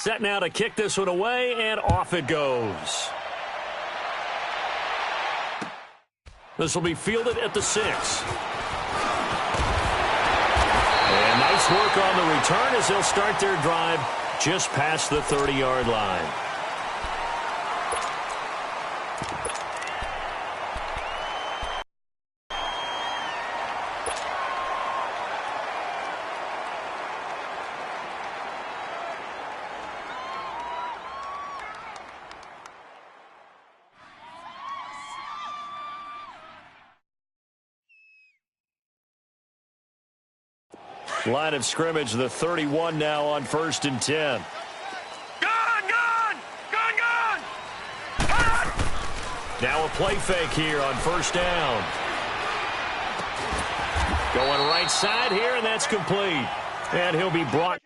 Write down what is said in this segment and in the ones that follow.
Set now to kick this one away, and off it goes. This will be fielded at the 6. And nice work on the return as they'll start their drive just past the 30-yard line. Line of scrimmage, the 31 now on 1st and 10. Gone! Now a play fake here on 1st down. Going right side here, and that's complete. And he'll be brought.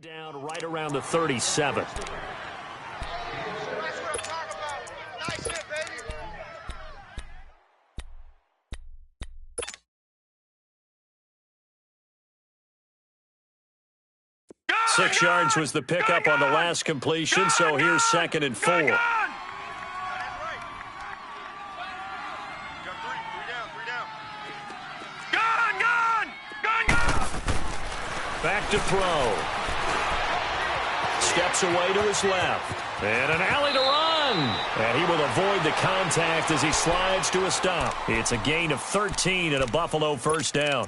Down right around the 37. That's what I'm talking about. Nice hit, baby. 6 yards was the pickup on the last completion, so here's 2nd and 4. Three down. Back to throw. Steps away to his left. And an alley to run. And he will avoid the contact as he slides to a stop. It's a gain of 13 and a Buffalo 1st down.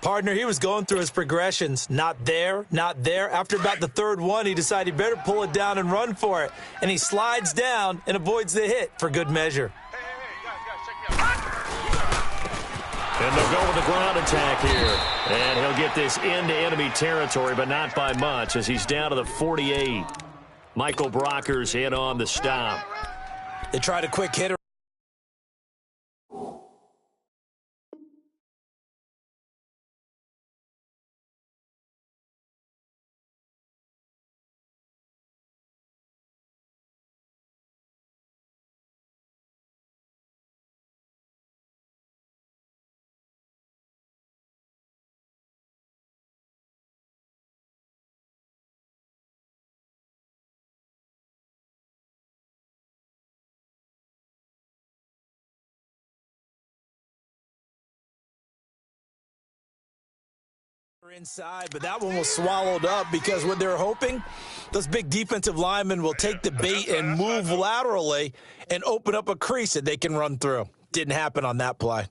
Partner, he was going through his progressions. Not there, not there. After about the 3rd one, he decided he better pull it down and run for it. And he slides down and avoids the hit for good measure. Hey, guys, check me out. And they'll go with the ground attack here. And he'll get this into enemy territory, but not by much as he's down to the 48. Michael Brockers in on the stop. They tried a quick hitter. Inside, but that one was swallowed up because what they're hoping, those big defensive linemen will take the bait and move laterally and open up a crease that they can run through. Didn't happen on that play.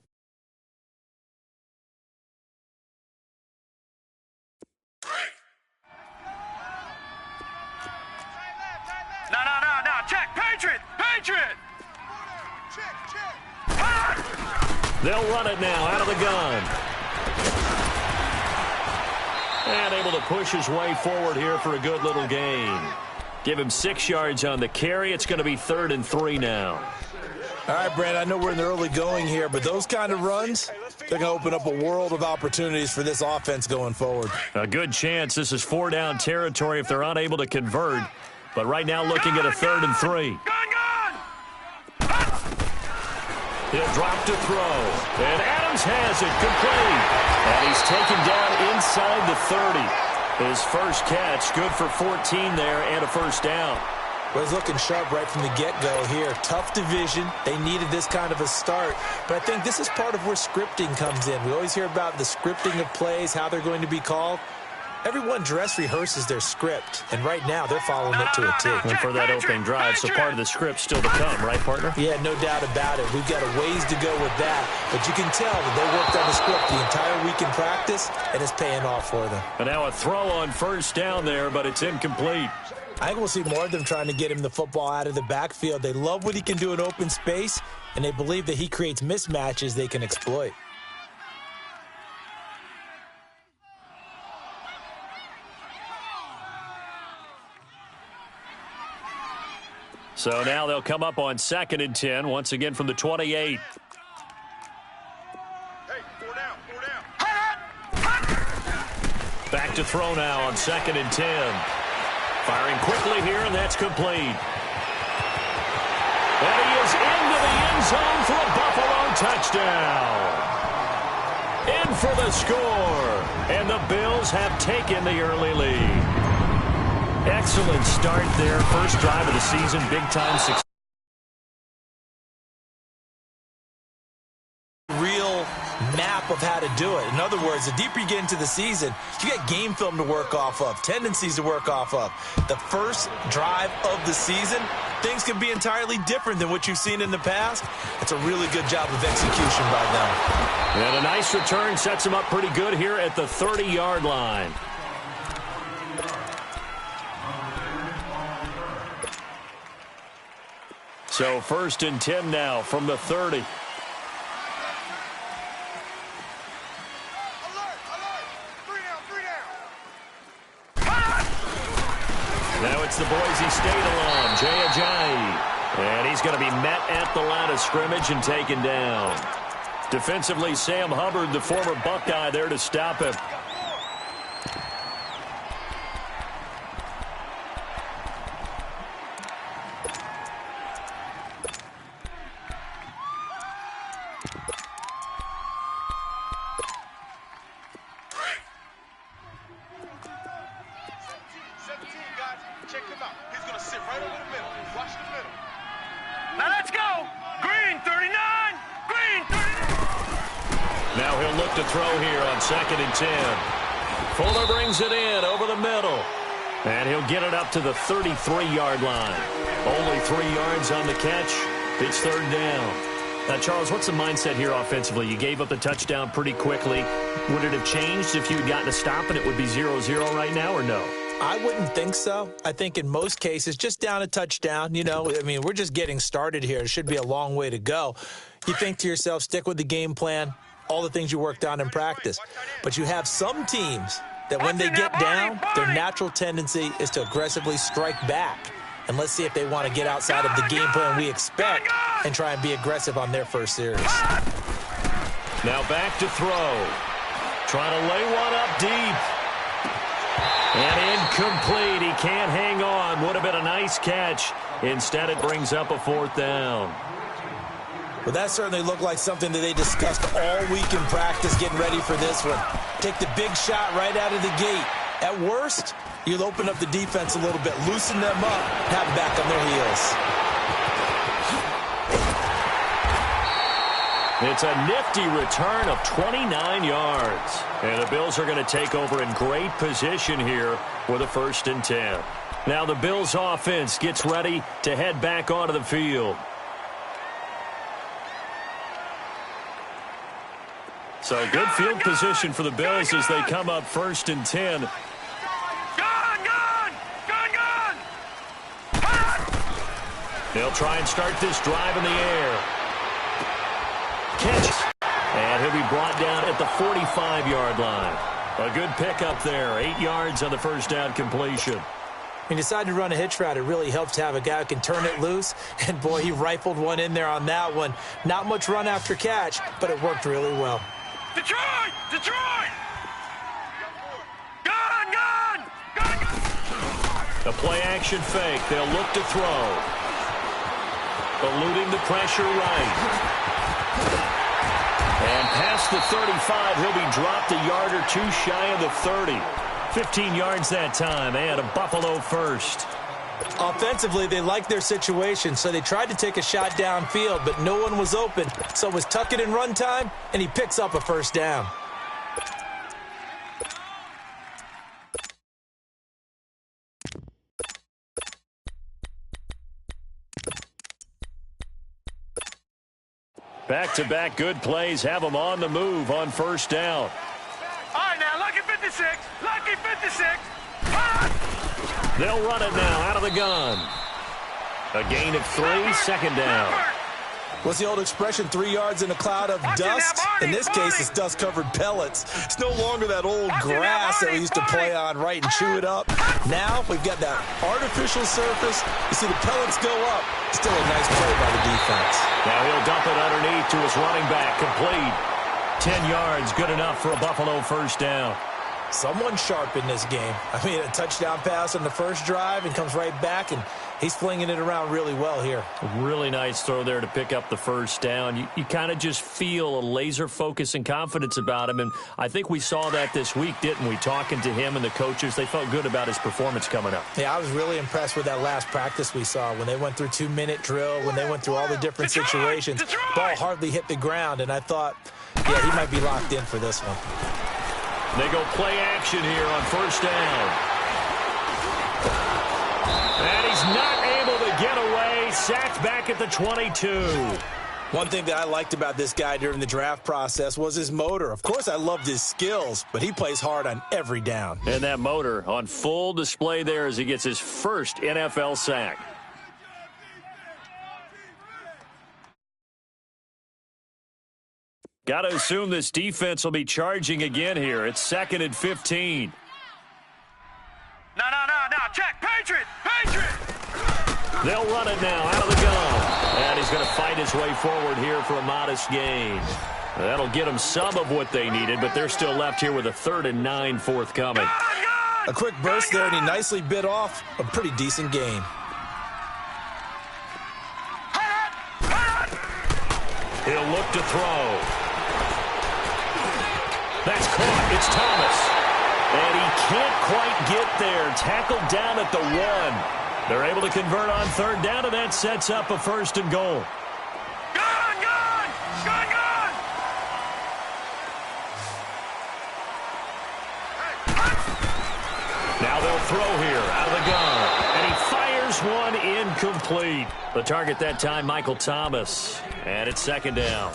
They'll run it now out of the gun. And able to push his way forward here for a good little gain. Give him 6 yards on the carry. It's going to be 3rd and 3 now. All right, Brent, I know we're in the early going here, but those kind of runs, they're going to open up a world of opportunities for this offense going forward. A good chance this is 4-down territory if they're unable to convert. But right now looking at a 3rd and 3. He'll drop to throw. And Adams has it complete. And he's taken down inside the 30. His first catch, good for 14 there and a first down. Well, he's looking sharp right from the get-go here. Tough division. They needed this kind of a start. But I think this is part of where scripting comes in. We always hear about the scripting of plays, how they're going to be called. Everyone dress rehearses their script, and right now they're following it to a T. And for that opening drive, so part of the script still to come, right, partner? Yeah, no doubt about it. We've got a ways to go with that, but you can tell that they worked on the script the entire week in practice, and it's paying off for them. And now a throw on first down there, but it's incomplete. I think we'll see more of them trying to get him the football out of the backfield. They love what he can do in open space, and they believe that he creates mismatches they can exploit. So now they'll come up on 2nd and 10, once again from the 28. Hey, 4 down. Back to throw now on 2nd and 10. Firing quickly here, and that's complete. And he is into the end zone for a Buffalo touchdown. In for the score. And the Bills have taken the early lead. Excellent start there. First drive of the season. Big-time success. Real map of how to do it. In other words, the deeper you get into the season, you got game film to work off of, tendencies to work off of. The first drive of the season, things can be entirely different than what you've seen in the past. It's a really good job of execution by them. And a nice return sets him up pretty good here at the 30-yard line. So 1st and 10 now from the 30. Now it's the Boise State alum, Jay Ajayi. And he's going to be met at the line of scrimmage and taken down. Defensively, Sam Hubbard, the former Buckeye, there to stop him. Check him out. He's going to sit right over the middle. Watch the middle. Now let's go. Green 39. Green 39. Now he'll look to throw here on 2nd and 10. Fuller brings it in over the middle. And he'll get it up to the 33-yard line. Only 3 yards on the catch. It's 3rd down. Now, Charles, what's the mindset here offensively? You gave up the touchdown pretty quickly. Would it have changed if you had gotten a stop and it would be 0-0 right now, or no? I wouldn't think so. I think in most cases, just down a touchdown, you know, I mean, we're just getting started here. It should be a long way to go. You think to yourself, stick with the game plan, all the things you worked on in practice. But you have some teams that when they get down, their natural tendency is to aggressively strike back. And let's see if they want to get outside of the game plan we expect and try and be aggressive on their first series. Now back to throw. Trying to lay one up deep. And incomplete. He can't hang on. Would have been a nice catch. Instead, it brings up a 4th down. Well, that certainly looked like something that they discussed all week in practice getting ready for this one. Take the big shot right out of the gate. At worst, you'll open up the defense a little bit, loosen them up, have them back on their heels. It's a nifty return of 29 yards. And the Bills are going to take over in great position here with a 1st and 10. Now the Bills offense gets ready to head back onto the field. So good field position for the Bills as they come up 1st and 10. They'll try and start this drive in the air. Catch. at the 45-yard line. A good pickup there. 8 yards on the first down completion. He decided to run a hitch route. It really helps to have a guy who can turn it loose. And, boy, he rifled one in there on that one. Not much run after catch, but it worked really well. Detroit! Detroit! Gun! Gun! Gun! Gun! A play-action fake. They'll look to throw. Eluding the pressure right. And past the 35, he'll be dropped a yard or two shy of the 30. 15 yards that time, and a Buffalo first. Offensively, they liked their situation, so they tried to take a shot downfield, but no one was open. So it was tuck it and run time, and he picks up a first down. Back-to-back good plays have them on the move on first down. All right, now, lucky 56. Lucky 56. Ah! They'll run it now out of the gun. A gain of 3, second down. What's the old expression, 3 yards in a cloud of dust? In this case, it's dust-covered pellets. It's no longer that old grass that we used to play on, right, and chew it up. Now we've got that artificial surface. You see the pellets go up. Still a nice play by the defense. Now he'll dump it underneath to his running back, complete. 10 yards, good enough for a Buffalo first down. Someone sharp in this game. I mean, a touchdown pass on the first drive and comes right back, and he's flinging it around really well here. A really nice throw there to pick up the first down. You kind of just feel a laser focus and confidence about him, and I think we saw that this week, didn't we? Talking to him and the coaches, they felt good about his performance coming up. Yeah, I was really impressed with that last practice we saw when they went through 2-minute drill, when they went through all the different situations. Ball hardly hit the ground, and I thought, yeah, he might be locked in for this one. They go play action here on first down. And he's not able to get away. Sacked back at the 22. One thing that I liked about this guy during the draft process was his motor. Of course, I loved his skills, but he plays hard on every down. And that motor on full display there as he gets his first NFL sack. Got to assume this defense will be charging again here. It's 2nd and 15. No. Check. Patriot. They'll run it now out of the gun. And he's going to fight his way forward here for a modest gain. That'll get them some of what they needed, but they're still left here with a 3rd and 9 forthcoming. A quick burst there, and he nicely bit off a pretty decent gain. He'll look to throw. That's caught. It's Thomas. And he can't quite get there. Tackled down at the 1. They're able to convert on 3rd down, and that sets up a 1st and goal. Gun! Now they'll throw here out of the gun. And he fires one incomplete. The target that time, Michael Thomas. And it's 2nd down.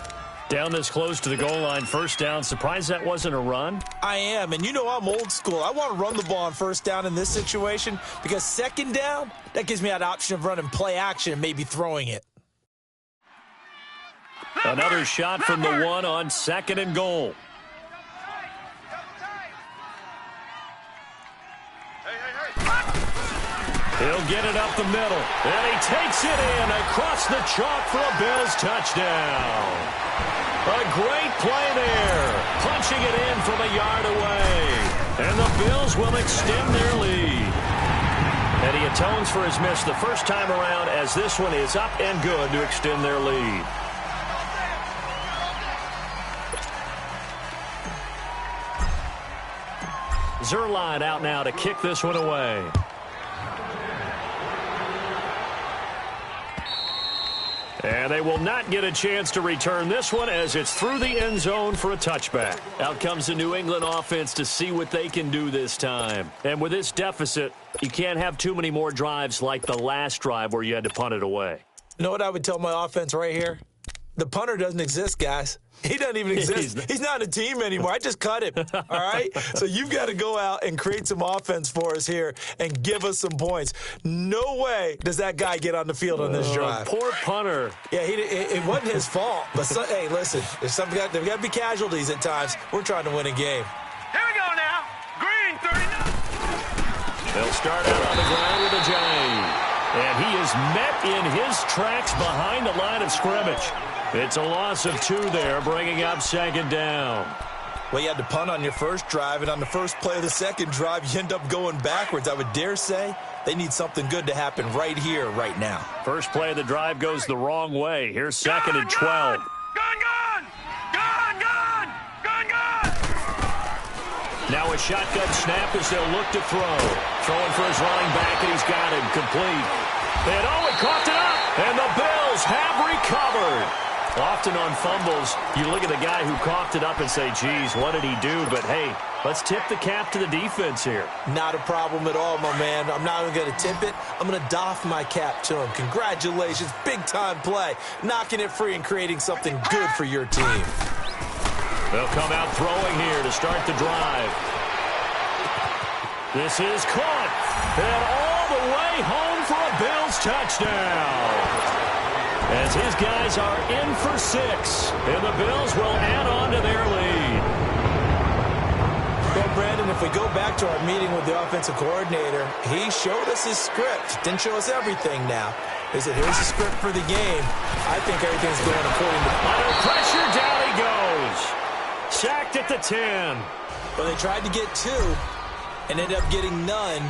Down this close to the goal line, 1st down. Surprised that wasn't a run? I am, and you know I'm old school. I want to run the ball on 1st down in this situation because 2nd down, that gives me that option of running play action and maybe throwing it. Another shot from the 1 on 2nd and goal. He'll get it up the middle, and he takes it in across the chalk for a Bills touchdown. A great play there, punching it in from a yard away. And the Bills will extend their lead. And he atones for his miss the first time around as this one is up and good to extend their lead. Zerline out now to kick this one away. And they will not get a chance to return this one as it's through the end zone for a touchback. Out comes the New England offense to see what they can do this time. And with this deficit, you can't have too many more drives like the last drive where you had to punt it away. You know what I would tell my offense right here? The punter doesn't exist, guys. He doesn't even exist. He's not a team anymore. I just cut him, all right? So you've got to go out and create some offense for us here and give us some points. No way does that guy get on the field on this drive. Poor punter. Yeah, it wasn't his fault. But, hey, listen, there's got to be casualties at times. We're trying to win a game. Here we go now. Green, 39. They'll start out on the ground with a J. And he is met in his tracks behind the line of scrimmage. It's a loss of 2 there, bringing up second down. Well, you had to punt on your first drive, and on the first play of the second drive, you end up going backwards. I would dare say they need something good to happen right here, right now. First play of the drive goes the wrong way. Here's second and 12. Gun, gun! Gun, gun! Gun, gun! Now a shotgun snap as they'll look to throw. Throwing for his running back, and he's got him complete. And he coughed it up, and the Bills have recovered. Often on fumbles, you look at the guy who coughed it up and say, geez, what did he do? But, hey, let's tip the cap to the defense here. Not a problem at all, my man. I'm not even going to tip it. I'm going to doff my cap to him. Congratulations. Big-time play. Knocking it free and creating something good for your team. They'll come out throwing here to start the drive. This is caught. And all the way home for a Bills touchdown. As his guys are in for 6, and the Bills will add on to their lead. Well, Brandon, if we go back to our meeting with the offensive coordinator, he showed us his script. Didn't show us everything now. He said, here's the script for the game. I think everything's going according to... Under pressure, down he goes. Sacked at the 10. Well, they tried to get 2 and ended up getting none,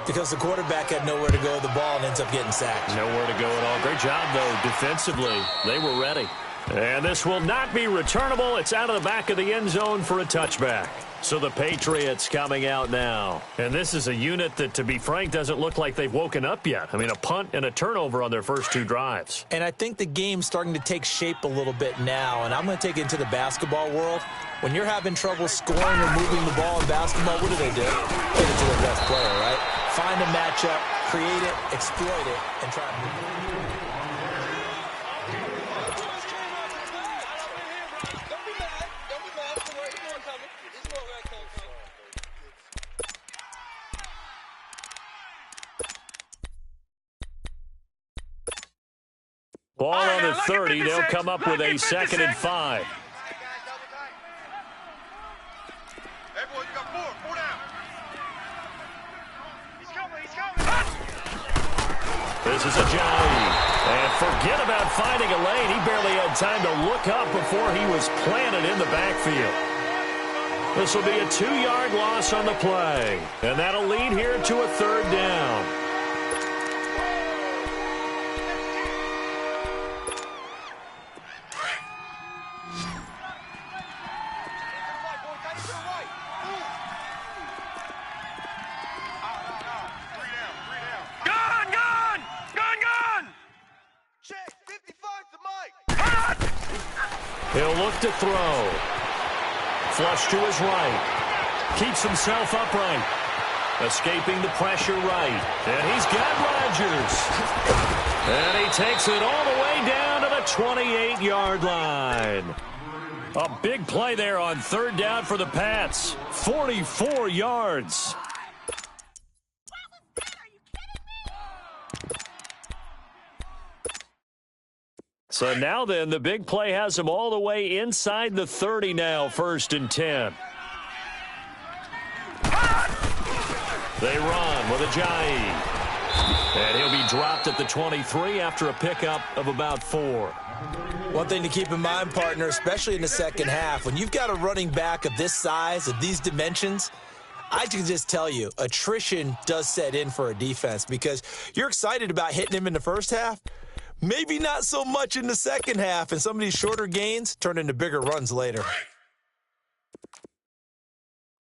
because the quarterback had nowhere to go with the ball and ends up getting sacked. Nowhere to go at all. Great job, though, defensively. They were ready. And this will not be returnable. It's out of the back of the end zone for a touchback. So the Patriots coming out now. And this is a unit that, to be frank, doesn't look like they've woken up yet. I mean, a punt and a turnover on their first 2 drives. And I think the game's starting to take shape a little bit now. And I'm going to take it into the basketball world. When you're having trouble scoring or moving the ball in basketball, what do? Get it to the best player, right? Find a matchup, create it, exploit it, and try to move it. Ball on the 30. They'll come up with a second and 5. This is a Johnny. And forget about finding a lane. He barely had time to look up before he was planted in the backfield. This will be a 2-yard loss on the play. And that'll lead here to a 3rd down. He'll look to throw. Flush to his right. Keeps himself upright. Escaping the pressure right. And he's got Rodgers. And he takes it all the way down to the 28-yard line. A big play there on 3rd down for the Pats. 44 yards. So now then, the big play has them all the way inside the 30 now, 1st and 10. They run with Ajayi. And he'll be dropped at the 23 after a pickup of about 4. One thing to keep in mind, partner, especially in the second half, when you've got a running back of this size, of these dimensions, I can just tell you, attrition does set in for a defense, because you're excited about hitting him in the first half. Maybe not so much in the second half, and some of these shorter gains turn into bigger runs later.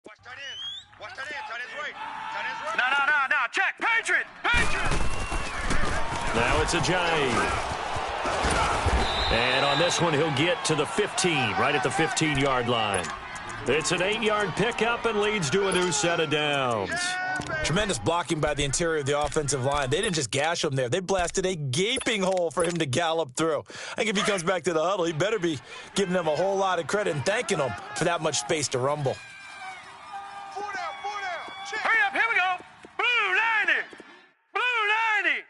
Watch tight end. Watch tight end. Tight end's right. Tight end's right. No. Check. Patriot. Now it's Ajayi. And on this one, he'll get to the 15, right at the 15-yard line. It's an 8-yard pickup and leads to a new set of downs. Tremendous blocking by the interior of the offensive line. They didn't just gash him there. They blasted a gaping hole for him to gallop through. I think if he comes back to the huddle, he better be giving them a whole lot of credit and thanking them for that much space to rumble. Four down, check. Hurry up, here we go. Blue 90. Blue 90.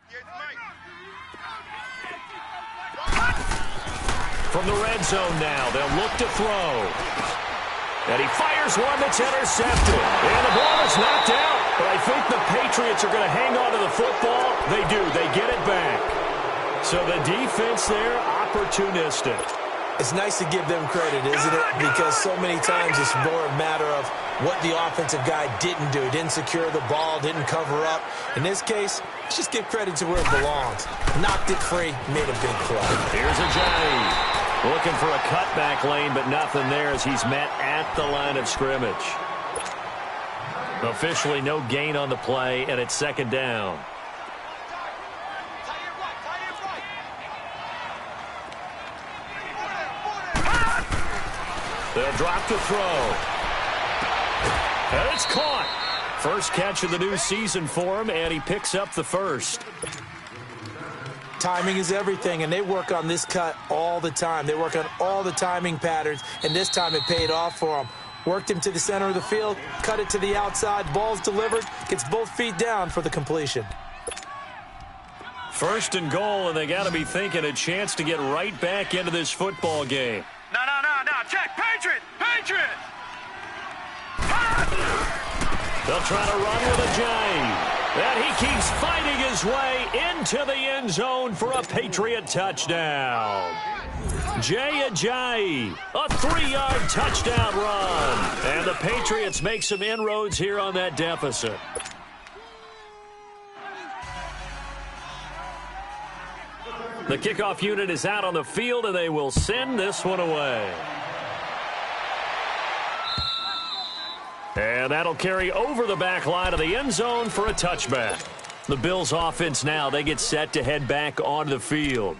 58 to Mike. From the red zone now, they'll look to throw. And he fires one that's intercepted. And the ball is knocked out. But I think the Patriots are going to hang on to the football. They do. They get it back. So the defense there, opportunistic. It's nice to give them credit, isn't it? Because so many times it's more a matter of what the offensive guy didn't do. Didn't secure the ball, didn't cover up. In this case, let's just give credit to where it belongs. Knocked it free, made a big play. Here's Ajayi. Looking for a cutback lane, but nothing there as he's met at the line of scrimmage. Officially no gain on the play, and it's second down. They'll drop the throw. And it's caught. First catch of the new season for him, and he picks up the first. Timing is everything, and they work on this cut all the time. They work on all the timing patterns, and this time it paid off for them. Worked him to the center of the field, cut it to the outside, ball's delivered, gets both feet down for the completion. First and goal, and they got to be thinking a chance to get right back into this football game. No. Check. Patriot. They'll try to run with Ajayi. And he keeps fighting his way into the end zone for a Patriot touchdown. Jay Ajayi, a 3-yard touchdown run. And the Patriots make some inroads here on that deficit. The kickoff unit is out on the field, and they will send this one away. And that'll carry over the back line of the end zone for a touchback. The Bills offense now, they get set to head back onto the field.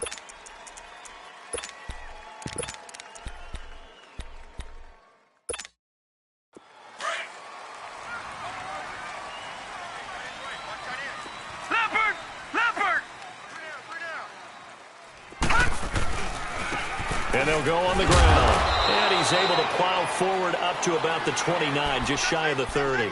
Leopard. And they'll go on the ground. And he's able to plow forward up to about the 29, just shy of the 30.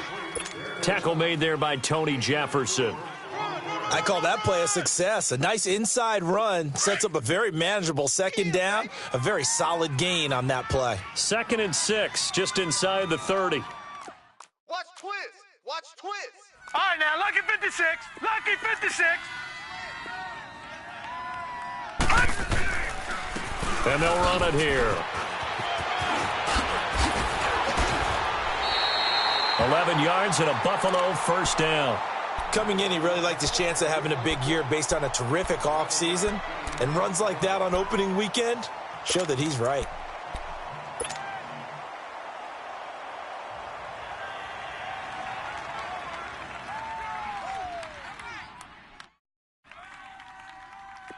Tackle made there by Tony Jefferson. I call that play a success. A nice inside run sets up a very manageable second down, a very solid gain on that play. 2nd and 6, just inside the 30. Watch twist. All right, now, lucky 56. Lucky 56. And they'll run it here. 11 yards and a Buffalo first down. Coming in, he really liked his chance of having a big year based on a terrific offseason. And runs like that on opening weekend show that he's right.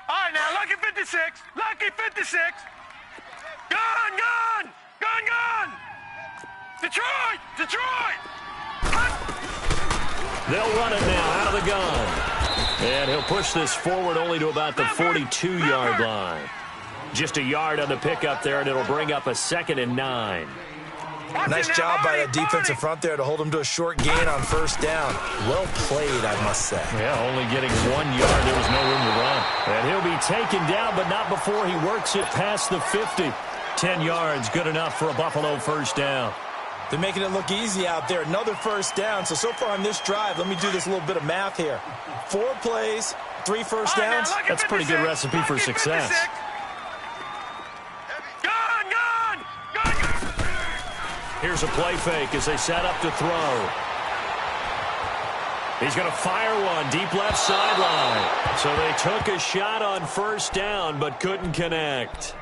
All right, now, lucky 56. Lucky 56. Gun. Detroit. They'll run it now out of the gun. And he'll push this forward only to about the 42-yard line. Just a yard on the pickup there, and it'll bring up a 2nd and 9. Nice job by that defensive front there to hold him to a short gain on first down. Well played, I must say. Yeah, only getting 1 yard. There was no room to run. And he'll be taken down, but not before he works it past the 50. 10 yards, good enough for a Buffalo first down. They're making it look easy out there. Another first down. So far on this drive, let me do this little bit of math here. 4 plays, 3 first downs. That's a pretty good recipe for success. Gun. Here's a play fake as they set up to throw. He's going to fire one deep left sideline. So they took a shot on first down but couldn't connect.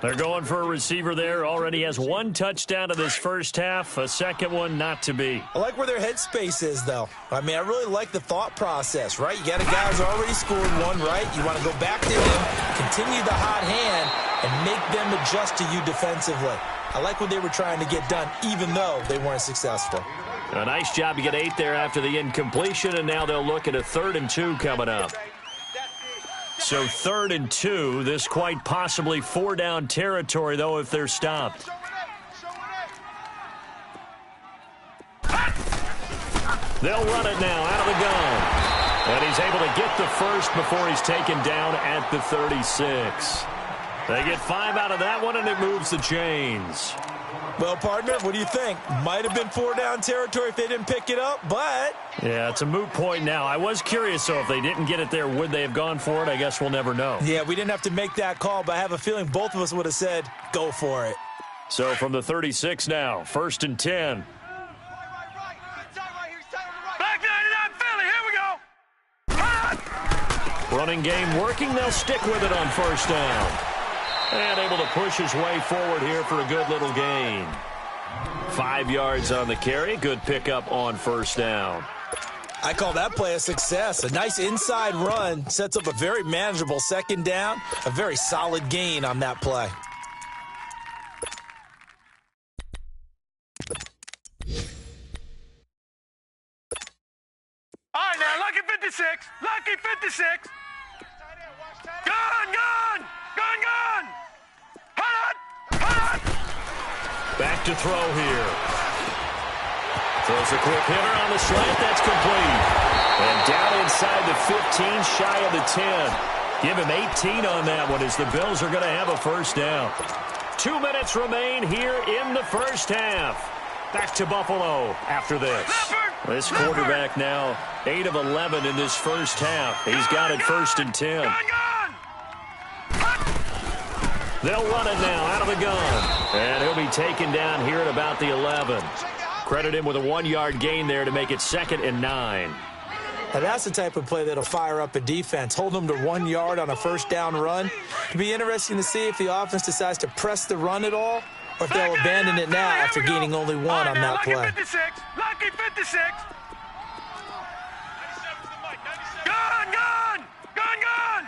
They're going for a receiver there. Already has 1 touchdown in this first half. A second one not to be. I like where their headspace is, though. I mean, I really like the thought process, right? You got a guy who's already scored 1, right? You want to go back to him, continue the hot hand, and make them adjust to you defensively. I like what they were trying to get done, even though they weren't successful. A nice job to get 8 there after the incompletion, and now they'll look at a 3rd and 2 coming up. So 3rd and 2, this quite possibly 4-down territory, though, if they're stopped. They'll run it now out of the gun. And he's able to get the first before he's taken down at the 36. They get 5 out of that one, and it moves the chains. Well, partner, what do you think? Might have been 4-down territory if they didn't pick it up, but... Yeah, it's a moot point now. I was curious, though, if they didn't get it there, would they have gone for it? I guess we'll never know. Yeah, we didn't have to make that call, but I have a feeling both of us would have said, go for it. So from the 36 now, 1st and 10. Back 99 Philly, here we go. Running game working, they'll stick with it on 1st down. And able to push his way forward here for a good little gain. 5 yards on the carry. Good pickup on 1st down. I call that play a success. A nice inside run sets up a very manageable 2nd down. A very solid gain on that play. All right, now, lucky 56. Lucky 56. Gun, gun, gun, gun. Hot, hot. Back to throw here. Throws a quick hitter on the slant. That's complete. And down inside the 15, shy of the 10. Give him 18 on that one as the Bills are going to have a 1st down. 2 minutes remain here in the 1st half. Back to Buffalo after this. This quarterback now 8 of 11 in this 1st half. He's got it 1st and 10. They'll run it now out of the gun. And he'll be taken down here at about the 11. Credit him with a 1-yard gain there to make it 2nd and 9. Now that's the type of play that'll fire up a defense. Hold them to 1 yard on a 1st down run. It'll be interesting to see if the offense decides to press the run at all or if they'll abandon it now after gaining only 1 on that play. Lucky 56. Lucky 56. Gun, gun, gun, gun.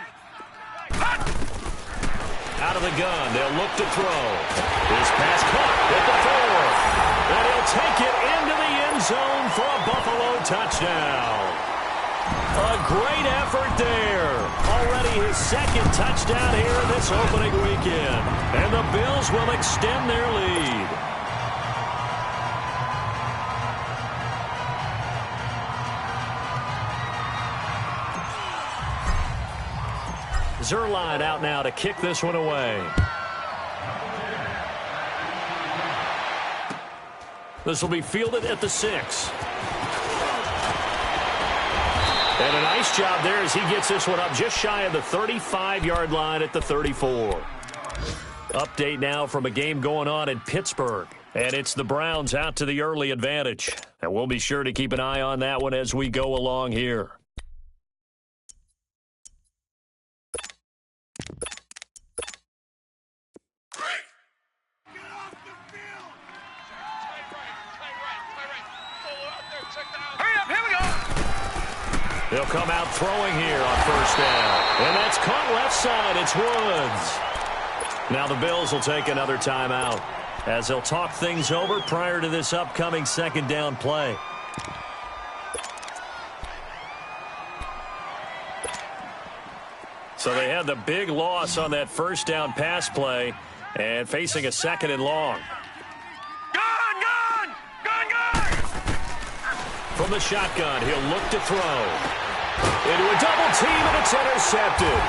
Hot. Out of the gun, they'll look to throw. His pass caught at the 4. And he'll take it into the end zone for a Buffalo touchdown. A great effort there. Already his 2nd touchdown here this opening weekend. And the Bills will extend their lead. Zerline out now to kick this one away. This will be fielded at the 6. And a nice job there as he gets this one up just shy of the 35-yard line at the 34. Update now from a game going on in Pittsburgh. And it's the Browns out to the early advantage. And we'll be sure to keep an eye on that one as we go along here. Hurry up, here we go. They'll come out throwing here on 1st down. And that's caught left side. It's Woods. Now the Bills will take another timeout as they'll talk things over prior to this upcoming 2nd down play. So they had the big loss on that 1st down pass play and facing a 2nd and long. Gun, gun, gun, gun. From the shotgun, he'll look to throw. Into a double team, and it's intercepted.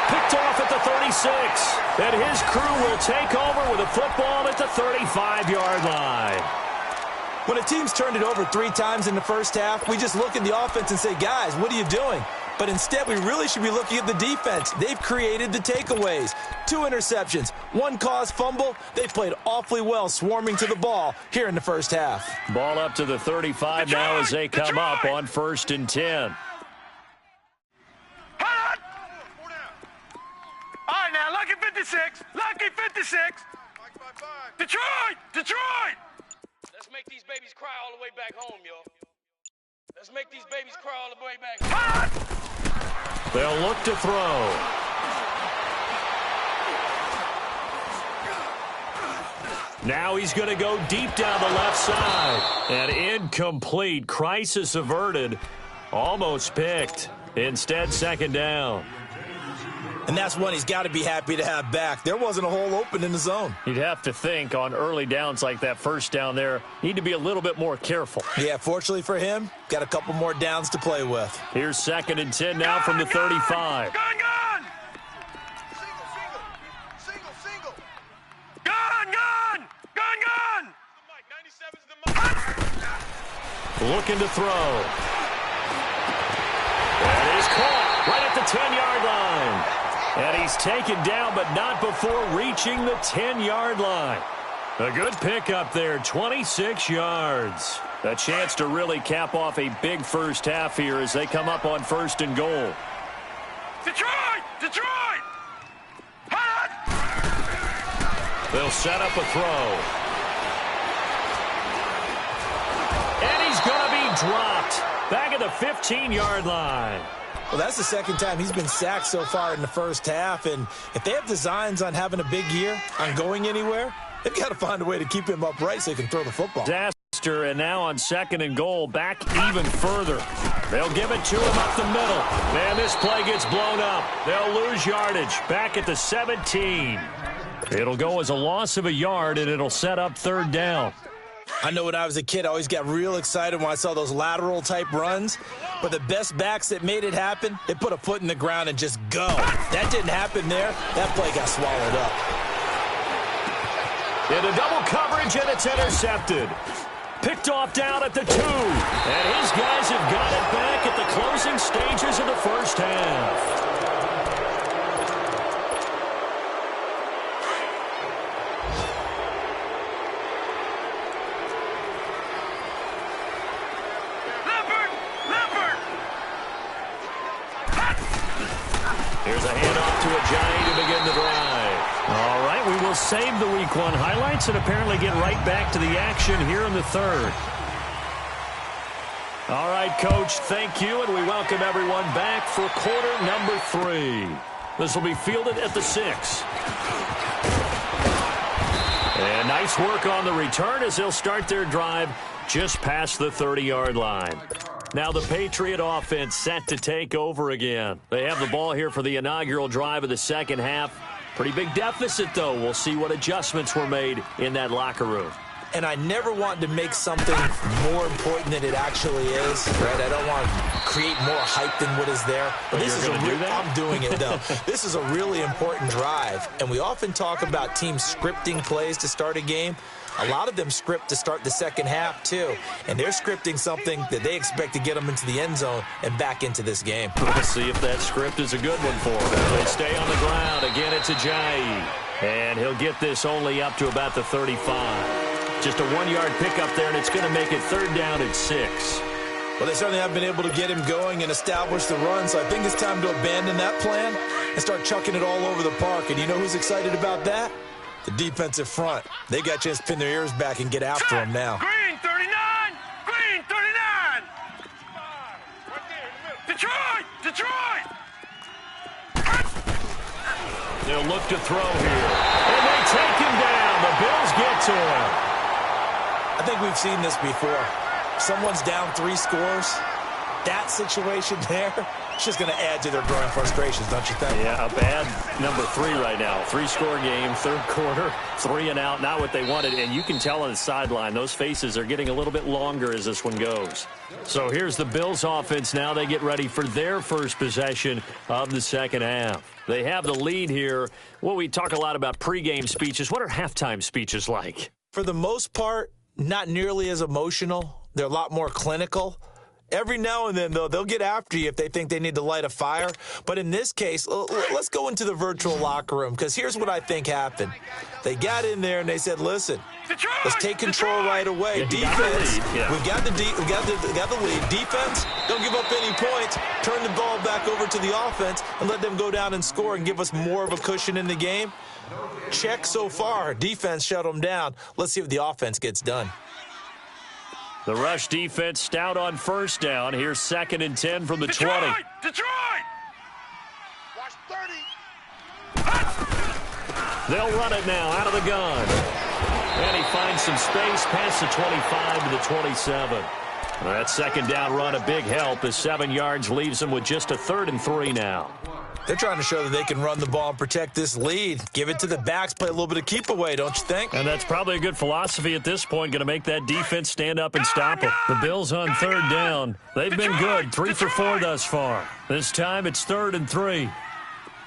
Picked off at the 36. And his crew will take over with a football at the 35-yard line. When a team's turned it over 3 times in the 1st half, we just look at the offense and say, guys, what are you doing? But instead, we really should be looking at the defense. They've created the takeaways. 2 interceptions, 1 caused fumble. They played awfully well swarming to the ball here in the 1st half. Ball up to the 35 now as they come up on 1st and 10. Hot. All right, now, lucky 56. Lucky 56. Detroit, Detroit. Let's make these babies cry all the way back home, yo. Let's make these babies cry all the way back home. Hot. They'll look to throw. Now he's going to go deep down the left side. And incomplete. Crisis averted. Almost picked. Instead, second down. And that's one he's got to be happy to have back. There wasn't a hole open in the zone. You'd have to think on early downs like that first down there, need to be a little bit more careful. Yeah, fortunately for him, got a couple more downs to play with. Here's 2nd and 10 now from the 35. Gun! Single. Gun! Mike, 97's the mic. Looking to throw. That is caught right at the 10-yard line. And he's taken down, but not before reaching the 10-yard line. A good pickup there, 26 yards. A chance to really cap off a big first half here as they come up on 1st and goal. Detroit! Hot! They'll set up a throw. And he's going to be dropped back at the 15-yard line. Well, that's the second time he's been sacked so far in the first half, and if they have designs on having a big year, on going anywhere, they've got to find a way to keep him upright so he can throw the football. Disaster, and now on 2nd and goal, back even further. They'll give it to him up the middle. And this play gets blown up. They'll lose yardage back at the 17. It'll go as a loss of a yard, and it'll set up 3rd down. I know when I was a kid, I always got real excited when I saw those lateral-type runs. But the best backs that made it happen, they put a foot in the ground and just go. That didn't happen there. That play got swallowed up. Into double coverage, and it's intercepted. Picked off down at the 2. And his guys have got it back at the closing stages of the first half. Here's a handoff to Ajayi to begin the drive. All right, we will save the Week 1 highlights and apparently get right back to the action here in the 3rd. All right, Coach, thank you, and we welcome everyone back for quarter number 3. This will be fielded at the 6. And nice work on the return as they'll start their drive just past the 30-yard line. Now the Patriot offense set to take over again. They have the ball here for the inaugural drive of the second half. Pretty big deficit, though. We'll see what adjustments were made in that locker room. And I never want to make something more important than it actually is, right? I don't want to create more hype than what is there. But this is I'm doing it, though. This is a really important drive. And we often talk about teams scripting plays to start a game. A lot of them script to start the second half, too. And they're scripting something that they expect to get them into the end zone and back into this game. We'll see if that script is a good one for them. They stay on the ground. Again, it's Ajayi. And he'll get this only up to about the 35. Just a 1-yard pickup there, and it's going to make it 3rd down at 6. Well, they certainly have been able to get him going and establish the run, so I think it's time to abandon that plan and start chucking it all over the park. And you know who's excited about that? The defensive front. They got a chance to pin their ears back and get after him now. Green 39! Green 39! Detroit! They'll look to throw here. And they take him down. The Bills get to him. I think we've seen this before. Someone's down 3 scores. That situation there, it's just going to add to their growing frustrations, don't you think? Yeah, a bad number 3 right now. 3-score game, 3rd quarter, 3 and out, not what they wanted. And you can tell on the sideline, those faces are getting a little bit longer as this one goes. So here's the Bills offense now. They get ready for their first possession of the second half. They have the lead here. Well, we talk a lot about pregame speeches. What are halftime speeches like? For the most part, not nearly as emotional. They're a lot more clinical. Every now and then, though, they'll get after you if they think they need to light a fire. But in this case, let's go into the virtual locker room, because here's what I think happened. They got in there and they said, listen, let's take control right away. Yeah, defense, yeah. we got the lead. Defense, don't give up any points. Turn the ball back over to the offense and let them go down and score and give us more of a cushion in the game. Check so far. Defense shut them down. Let's see if the offense gets done. The rush defense stout on first down. Here's 2nd and 10 from the 20. Detroit! Watch 30. They'll run it now out of the gun. And he finds some space past the 25 to the 27. That second down run, a big help as 7 yards leaves him with just a 3rd and 3 now. They're trying to show that they can run the ball and protect this lead. Give it to the backs, play a little bit of keep away, don't you think? And that's probably a good philosophy at this point, going to make that defense stand up and stop them. The Bills on 3rd down. They've been good, 3 for 4 thus far. This time it's 3rd and 3.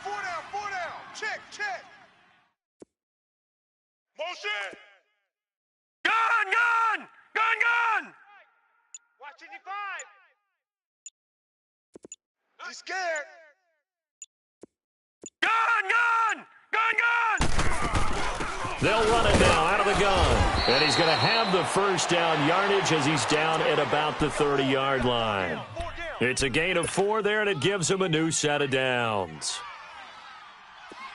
4 down. Check. Motion. Gun. Watch 55. He's scared. Gun. They'll run it now out of the gun. And he's going to have the first down yardage as he's down at about the 30-yard line. It's a gain of 4 there, and it gives him a new set of downs.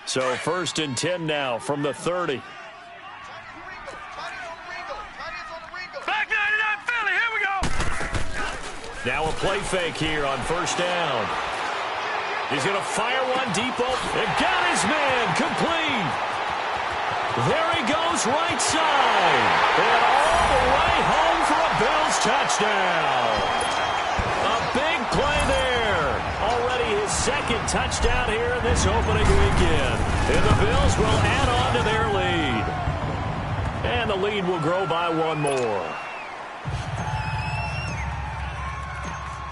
So 1st and 10 now from the 30. Back 99 Philly. Here we go. Now a play fake here on 1st down. He's going to fire one deep open. And got his man complete. There he goes right side. And all the way home for a Bills touchdown. A big play there. Already his 2nd touchdown here in this opening weekend. And the Bills will add on to their lead. And the lead will grow by 1 more.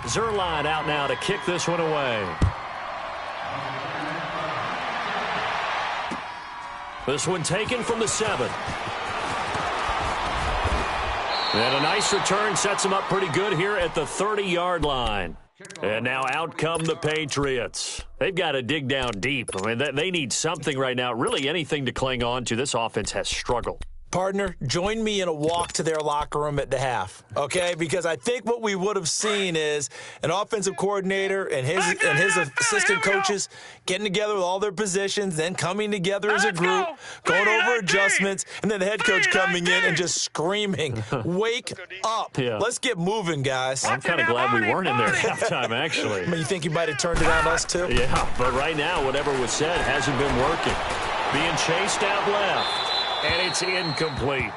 Zuerlein out now to kick this one away. This one taken from the 7. And a nice return sets him up pretty good here at the 30-yard line. And now out come the Patriots. They've got to dig down deep. I mean, they need something right now, really anything to cling on to. This offense has struggled. Partner, join me in a walk to their locker room at the half, okay? Because I think what we would have seen is an offensive coordinator and his assistant coaches getting together with all their positions, then coming together as a group, going over adjustments, and then the head coach coming in and just screaming, "Wake up. Yeah. Let's get moving, guys." I'm kind of glad we weren't in there at halftime, actually. I mean, you think you might have turned it on us, too? Yeah, but right now, whatever was said hasn't been working. Being chased out left. And it's incomplete.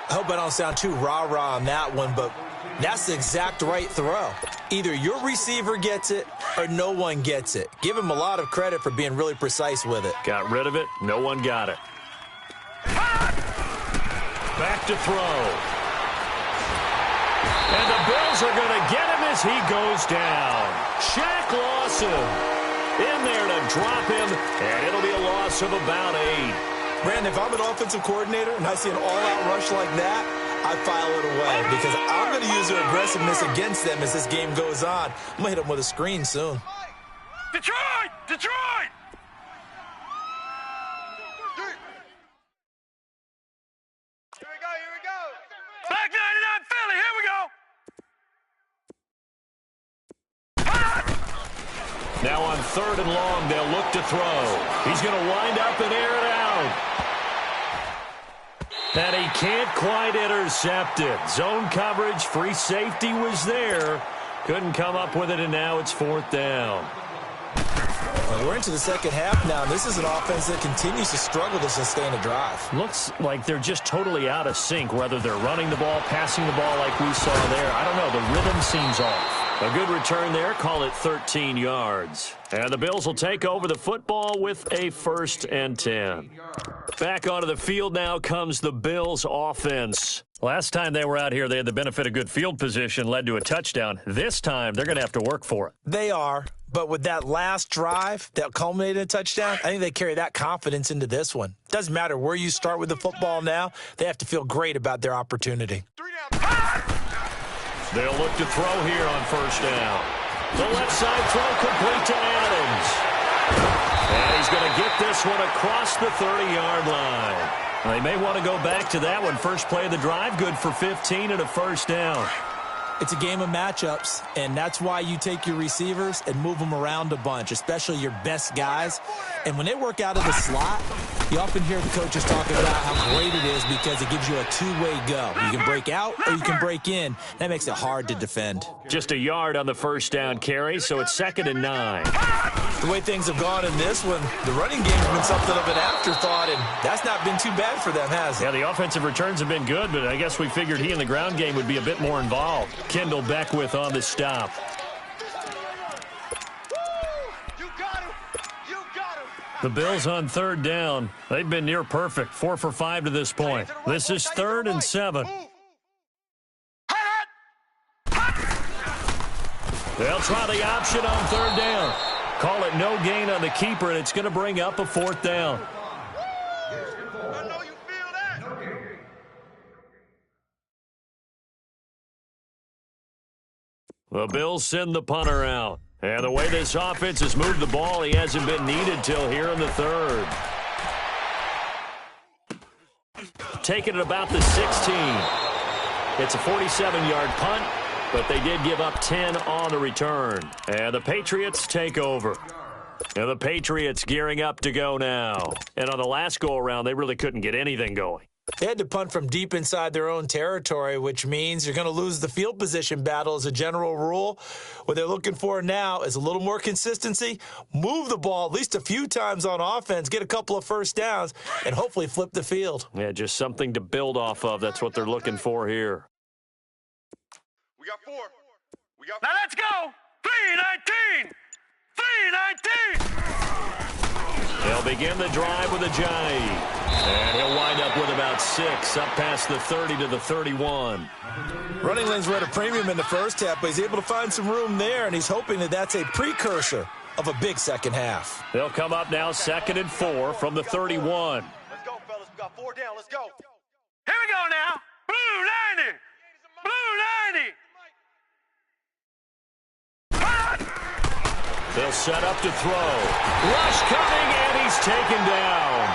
I hope I don't sound too rah-rah on that one, but that's the exact right throw. Either your receiver gets it or no one gets it. Give him a lot of credit for being really precise with it. Got rid of it. No one got it. Back to throw. And the Bills are going to get him as he goes down. Shaq Lawson in there to drop him, and it'll be a loss of about 8. Brandon, if I'm an offensive coordinator and I see an all-out rush like that, I file it away because I'm going to use their aggressiveness against them as this game goes on. I'm going to hit them with a screen soon. Detroit! Here we go. Back 99 Philly. Here we go. Now on 3rd and long, they'll look to throw. He's going to wind up and air it out. And he can't quite intercept it. Zone coverage, free safety was there. Couldn't come up with it, and now it's 4th down. Well, we're into the second half now, and this is an offense that continues to struggle to sustain a drive. Looks like they're just totally out of sync, whether they're running the ball, passing the ball like we saw there. I don't know. The rhythm seems off. A good return there. Call it 13 yards. And the Bills will take over the football with a 1st and 10. Back onto the field now comes the Bills offense. Last time they were out here, they had the benefit of good field position, led to a touchdown. This time, they're going to have to work for it. They are, but with that last drive that culminated in a touchdown, I think they carry that confidence into this one. Doesn't matter where you start with the football now, they have to feel great about their opportunity. 3 down. They'll look to throw here on 1st down. The left side throw complete to Adams. And he's going to get this one across the 30-yard line. They may want to go back to that one. First play of the drive, good for 15 and a 1st down. It's a game of matchups, and that's why you take your receivers and move them around a bunch, especially your best guys. And when they work out of the slot, You often hear the coaches talking about how great it is because it gives you a two-way go. You can break out or you can break in. That makes it hard to defend. Just a yard on the first down carry, so it's 2nd and 9. The way things have gone in this one, the running game's been something of an afterthought, and that's not been too bad for them, has it? Yeah, the offensive returns have been good, but I guess we figured he in the ground game would be a bit more involved. Kendall Beckwith on the stop. The Bills on 3rd down. They've been near perfect, 4 for 5 to this point. This is 3rd and 7. They'll try the option on 3rd down. Call it no gain on the keeper, and it's going to bring up a 4th down. I know you feel that. The Bills send the punter out. And the way this offense has moved the ball, he hasn't been needed till here in the 3rd. Taking it about the 16. It's a 47-yard punt, but they did give up 10 on the return. And the Patriots take over. And the Patriots gearing up to go now. And on the last go-around, they really couldn't get anything going. They had to punt from deep inside their own territory, which means you're going to lose the field position battle as a general rule. What they're looking for now is a little more consistency, move the ball at least a few times on offense, get a couple of first downs, and hopefully flip the field. Yeah, just something to build off of. That's what they're looking for here. We got 4. We got Now let's go. 3-19. 3-19. They'll begin the drive with a jive. And he'll wind up with about 6, up past the 30 to the 31. Running lanes were at a premium in the first half, but he's able to find some room there, and he's hoping that that's a precursor of a big second half. They'll come up now 2nd and 4 from the 31. Let's go, fellas. We got 4 down. Let's go. Here we go now. Blue 90. Blue 90. They'll set up to throw. Rush coming, and he's taken down.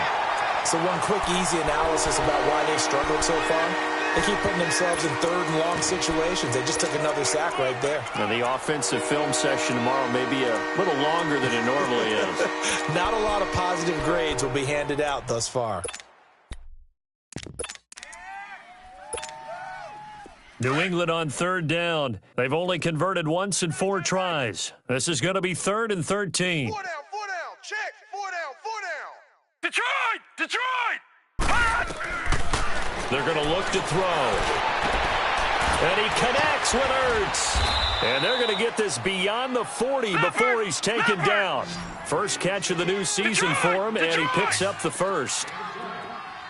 So one quick, easy analysis about why they've struggled so far. They keep putting themselves in 3rd and long situations. They just took another sack right there. Now, the offensive film session tomorrow may be a little longer than it normally is. Not a lot of positive grades will be handed out thus far. New England on 3rd down. They've only converted once in 4 tries. This is going to be 3rd and 13. 4 down. Check. 4 down. 4 down. Detroit. Detroit. They're going to look to throw. And he connects with Ertz. And they're going to get this beyond the 40 before he's taken down. First catch of the new season for him, and he picks up the first.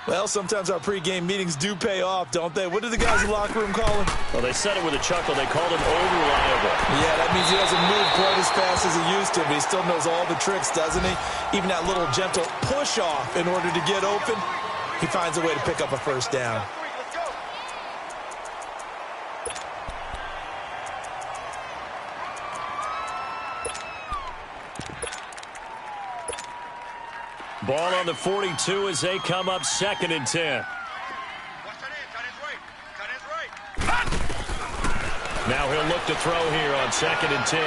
Well, sometimes our pregame meetings do pay off, don't they? What did the guys in the locker room call him? Well, they said it with a chuckle. They called him old reliable. Yeah, that means he doesn't move quite as fast as he used to, but he still knows all the tricks, doesn't he? Even that little gentle push-off in order to get open, he finds a way to pick up a first down. Let's go. Ball on the 42 as they come up 2nd and 10. Watch that in. Tight end's right. Now he'll look to throw here on 2nd and 10.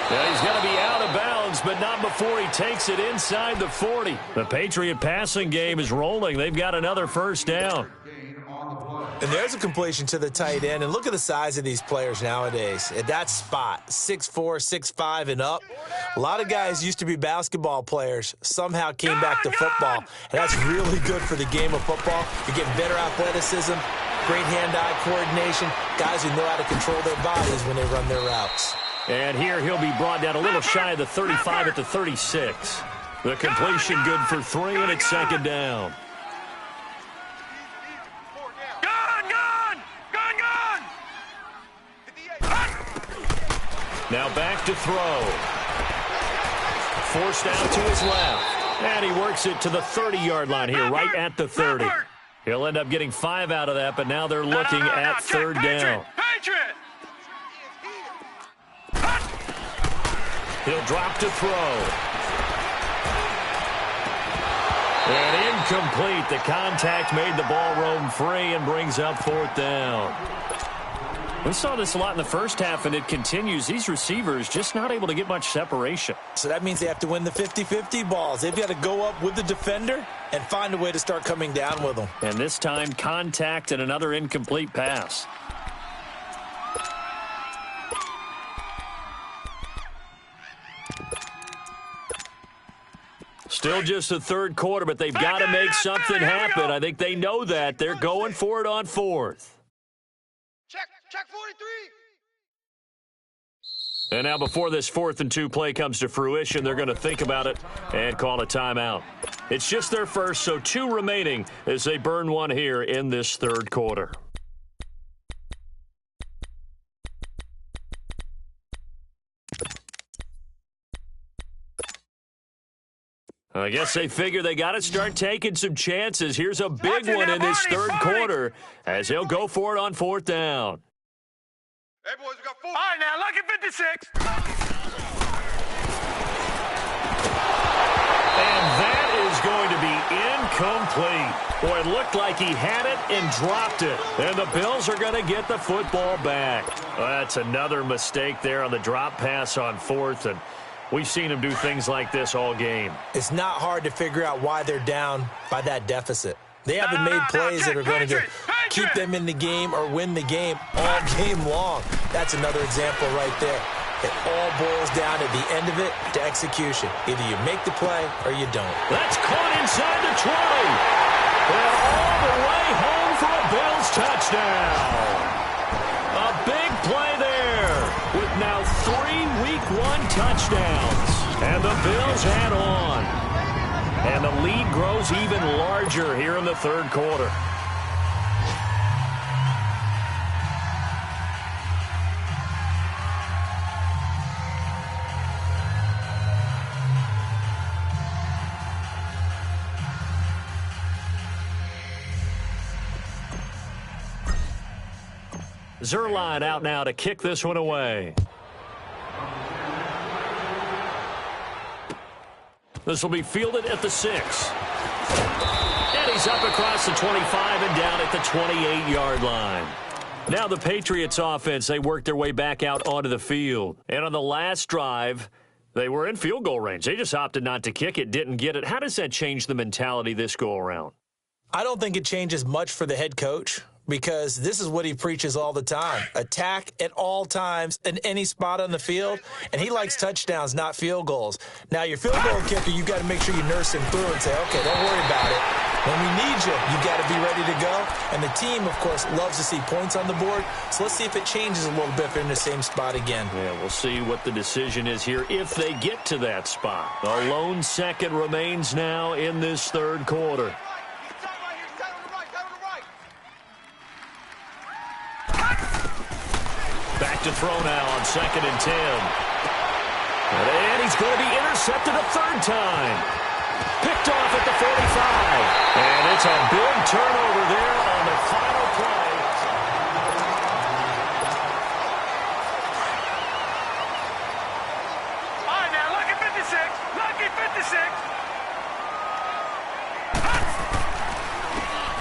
Yeah, he's going to be out of bounds, but not before he takes it inside the 40. The Patriot passing game is rolling. They've got another first down. And there's a completion to the tight end. And look at the size of these players nowadays. At that spot, 6'4", 6'5", and up. A lot of guys used to be basketball players, somehow came back to football. And that's really good for the game of football. You're getting better athleticism, great hand-eye coordination, guys who know how to control their bodies when they run their routes. And here he'll be brought down a little shy of the 35 at the 36. The completion good for 3, and it's 2nd down. Now back to throw. Forced out to his left. And he works it to the 30-yard line here, right at the 30. He'll end up getting 5 out of that, but now they're looking at 3rd down. He'll drop to throw. And incomplete. The contact made the ball roam free and brings up 4th down. We saw this a lot in the first half, and it continues. These receivers just not able to get much separation. So that means they have to win the 50-50 balls. They've got to go up with the defender and find a way to start coming down with them. And this time, contact and another incomplete pass. Still just the third quarter, but they've got to make something happen. I think they know that. They're going for it on fourth. Check 43. And now before this 4th and 2 play comes to fruition, they're going to think about it and call a timeout. It's just their first, so 2 remaining as they burn one here in this third quarter. I guess they figure they got to start taking some chances. Here's a big one in this third quarter as he'll go for it on 4th down. Hey, boys, we got 4. All right, now, lucky 56. And that is going to be incomplete. Boy, it looked like he had it and dropped it. And the Bills are going to get the football back. Well, that's another mistake there on the drop pass on 4th, and we've seen him do things like this all game. It's not hard to figure out why they're down by that deficit. They haven't made plays that are going to keep them in the game or win the game all game long. That's another example right there. It all boils down at the end of it to execution. Either you make the play or you don't. That's caught inside the 20. And all the way home for a Bills touchdown. A big play there with now 3 Week 1 touchdowns. And the Bills head on. And the lead grows even larger here in the third quarter. Zerline out now to kick this one away. This will be fielded at the 6. And he's up across the 25 and down at the 28-yard line. Now the Patriots offense, they worked their way back out onto the field. And on the last drive, they were in field goal range. They just opted not to kick it, didn't get it. How does that change the mentality this go-around? I don't think it changes much for the head coach, because this is what he preaches all the time. Attack at all times in any spot on the field, and he likes touchdowns, not field goals. Now, your field goal kicker, you've got to make sure you nurse him through and say, okay, don't worry about it. When we need you, you've got to be ready to go. And the team, of course, loves to see points on the board, so let's see if it changes a little bit if they're in the same spot again. Yeah, we'll see what the decision is here if they get to that spot. A lone second remains now in this third quarter. Back to throw now on 2nd and 10. And he's going to be intercepted a third time. Picked off at the 45. And it's a big turnover there on the final play. All right, now, lucky 56. Lucky 56.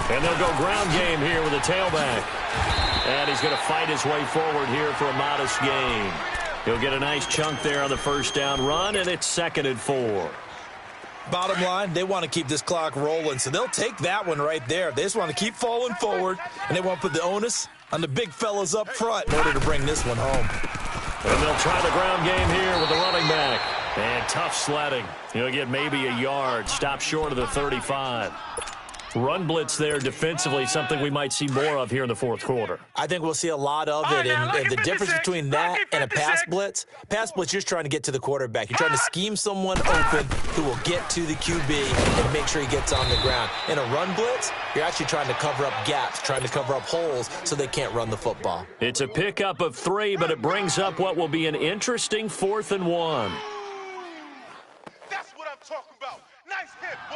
And they'll go ground game here with a tailback. And he's going to fight his way forward here for a modest gain. He'll get a nice chunk there on the first down run, and it's 2nd and 4. Bottom line, they want to keep this clock rolling, so they'll take that one right there. They just want to keep falling forward, and they want to put the onus on the big fellas up front in order to bring this one home. And they'll try the ground game here with the running back. And tough sledding. He'll get maybe a yard. Stop short of the 35. Run blitz there defensively, something we might see more of here in the fourth quarter. I think we'll see a lot of it, and the difference between that and a pass blitz, you're just trying to get to the quarterback. You're trying to scheme someone open who will get to the QB and make sure he gets on the ground. In a run blitz, you're actually trying to cover up gaps, trying to cover up holes so they can't run the football. It's a pickup of 3, but it brings up what will be an interesting 4th and 1. That's what I'm talking about. Nice hit, boy.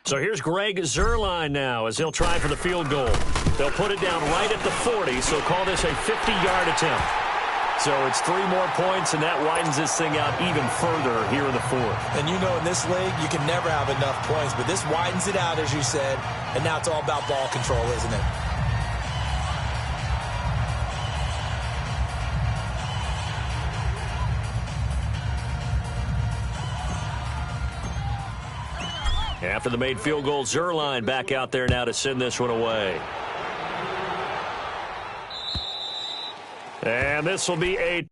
So here's Greg Zerline now as he'll try for the field goal. They'll put it down right at the 40, so call this a 50-yard attempt. So it's 3 more points, and that widens this thing out even further here in the fourth. And you know in this league, you can never have enough points, but this widens it out, as you said, and now it's all about ball control, isn't it? After the made field goal, Zerline back out there now to send this one away. And this will be a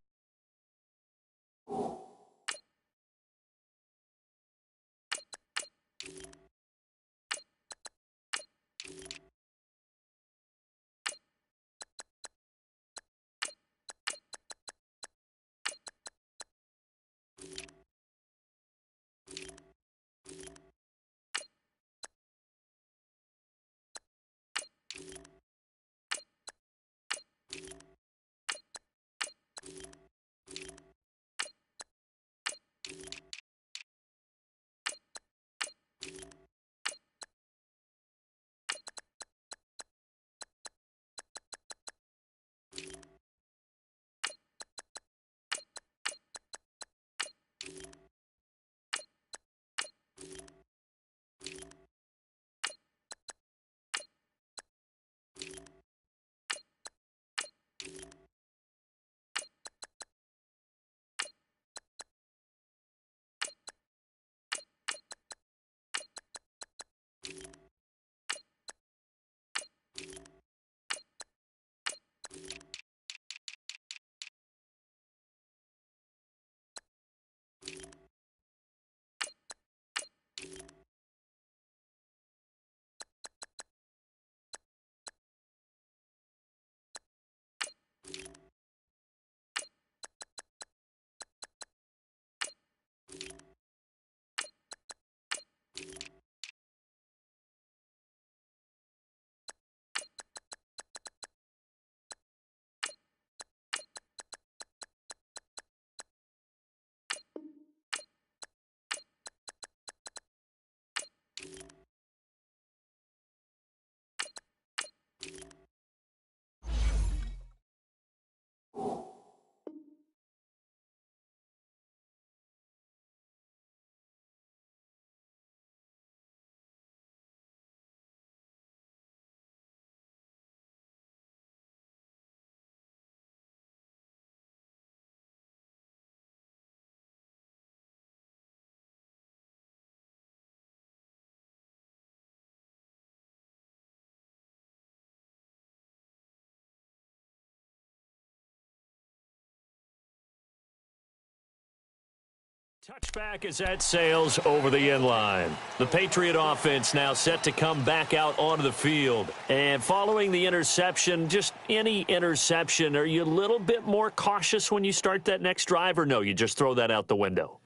touchback as that sails over the end line. The Patriot offense now set to come back out onto the field. And following the interception, just any interception, are you a little bit more cautious when you start that next drive, or no, you just throw that out the window?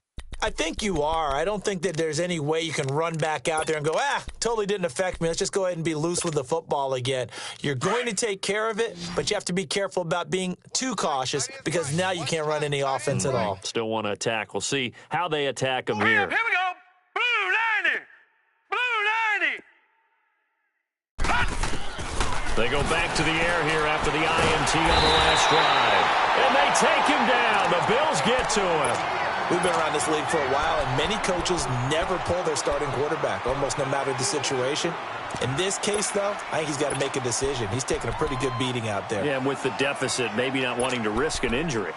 I think you are. I don't think that there's any way you can run back out there and go, totally didn't affect me. Let's just go ahead and be loose with the football again. You're going to take care of it, but you have to be careful about being too cautious because now you can't run any offense at all. Still want to attack. We'll see how they attack them here. Here we go. Blue 90. Blue 90. They go back to the air here after the INT on the last drive. And they take him down. The Bills get to him. We've been around this league for a while, and many coaches never pull their starting quarterback, almost no matter the situation. In this case, though, I think he's got to make a decision. He's taking a pretty good beating out there. Yeah, and with the deficit, maybe not wanting to risk an injury.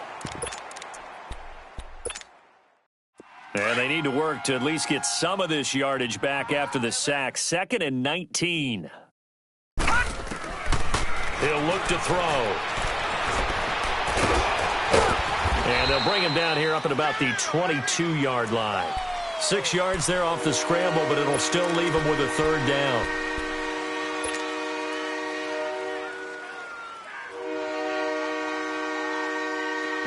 And they need to work to at least get some of this yardage back after the sack. 2nd and 19. He'll look to throw. And they'll bring him down here up at about the 22-yard line. 6 yards there off the scramble, but it'll still leave him with a 3rd down.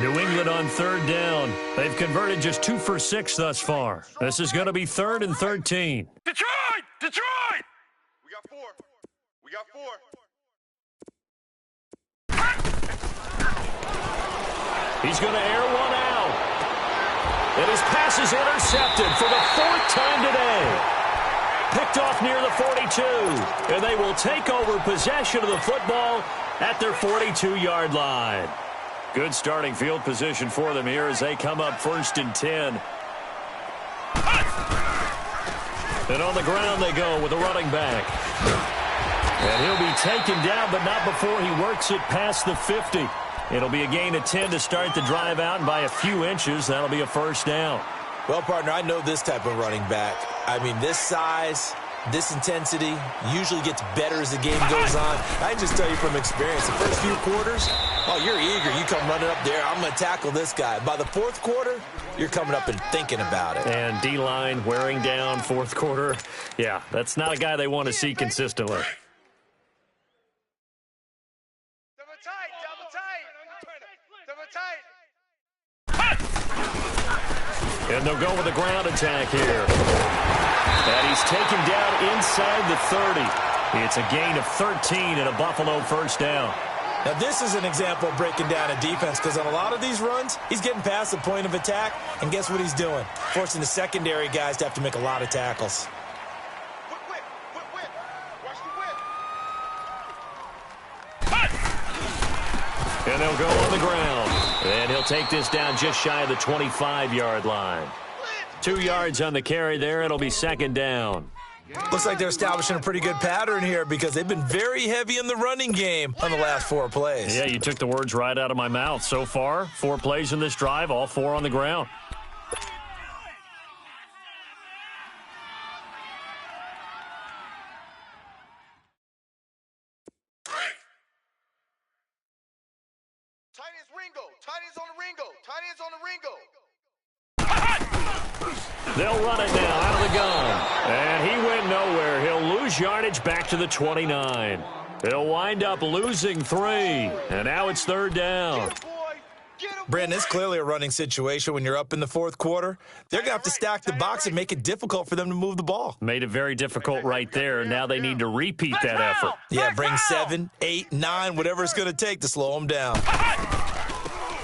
New England on 3rd down. They've converted just 2 for 6 thus far. This is going to be 3rd and 13. Detroit! Detroit! We got 4. We got 4. He's going to air one out. And his pass is intercepted for the 4th time today. Picked off near the 42. And they will take over possession of the football at their 42-yard line. Good starting field position for them here as they come up 1st and 10. And on the ground they go with a running back. And he'll be taken down, but not before he works it past the 50. It'll be a gain of 10 to start the drive out, and by a few inches, that'll be a 1st down. Well, partner, I know this type of running back. I mean, this size, this intensity usually gets better as the game goes on. I can just tell you from experience, the first few quarters, oh, you're eager. You come running up there, I'm going to tackle this guy. By the 4th quarter, you're coming up and thinking about it. And D-line wearing down 4th quarter. Yeah, that's not a guy they want to see consistently. Double tight. And they'll go with a ground attack here. And he's taken down inside the 30. It's a gain of 13 and a Buffalo 1st down. Now, this is an example of breaking down a defense because on a lot of these runs, he's getting past the point of attack, and guess what he's doing? Forcing the secondary guys to have to make a lot of tackles. Whip. Watch the whip. And they'll go on the ground. And he'll take this down just shy of the 25-yard line. 2 yards on the carry there. It'll be 2nd down. Looks like they're establishing a pretty good pattern here because they've been very heavy in the running game on the last 4 plays. Yeah, you took the words right out of my mouth. So far, 4 plays in this drive, all 4 on the ground. Tight ends Ringo. Tight ends on the Ringo. Tight ends on the Ringo. They'll run it now out of the gun. And he went nowhere. He'll lose yardage back to the 29. He'll wind up losing 3. And now it's 3rd down. Brandon, it's clearly a running situation when you're up in the 4th quarter. They're going to have to stack the box and make it difficult for them to move the ball. Made it very difficult right there. Now they need to repeat that effort. Yeah, bring 7, 8, 9, whatever it's going to take to slow them down.